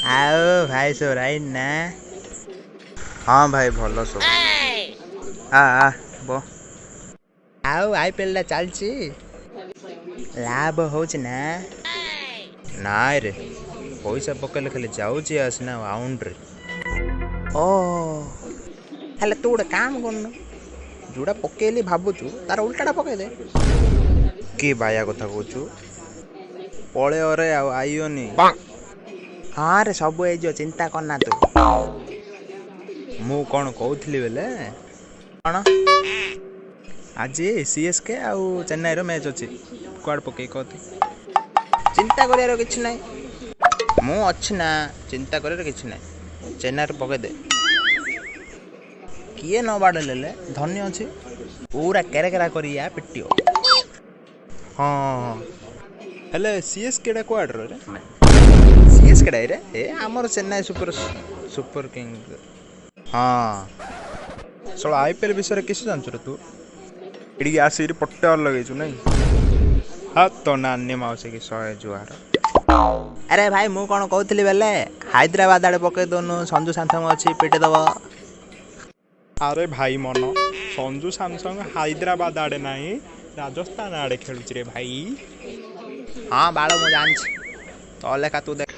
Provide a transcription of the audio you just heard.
आओ भाई सब राइट ना। हाँ भाई भल सब आ बो आओ आईपीएल चलची लाभ होच ना नाय रे पैसा पकेले खाली जाऊची आसना बाउंड्री ओ हेले तू गोटे काम करनु जोड़ा पकेली भावुचु तार उल्टाटा पकई दे कि बाया कथा कहूचु पळे अरे आइयोनी हाँ रे सब ए चिंता करना तू मु कौन कहूली बेले कौन आज सीएसके आउ चेन्नई रो मैच अच्छी कुआड पकई कहती चिंता कर कि ना मु अच्छी ना चिंता कर कि ना चेन्नई रो पकई दे किए न बाड़ ले धन्य अच्छी पूरा केरा करिया पिटियो हाँ हेले सीएसके कुआड रे सीएसके रे ए आमर चेन्नई सुपर किंग हाँ सो आईपीएल विषय किस जानछु रे तू इडी आसी पट्टे लगेछु नहीं हाँ तो नानी माउसी की सहे जुआर अरे भाई मु कौन कहूली बेले हैदराबाद आड़े पकई दोनु संजू सैमसंग अच्छी पिटे दब अरे भाई मन संजू सैमसंग हैदराबाद आड़े नहीं राजस्थान आड़े खेलुची रे भाई हाँ बाल मु जान तो लेखा तू देख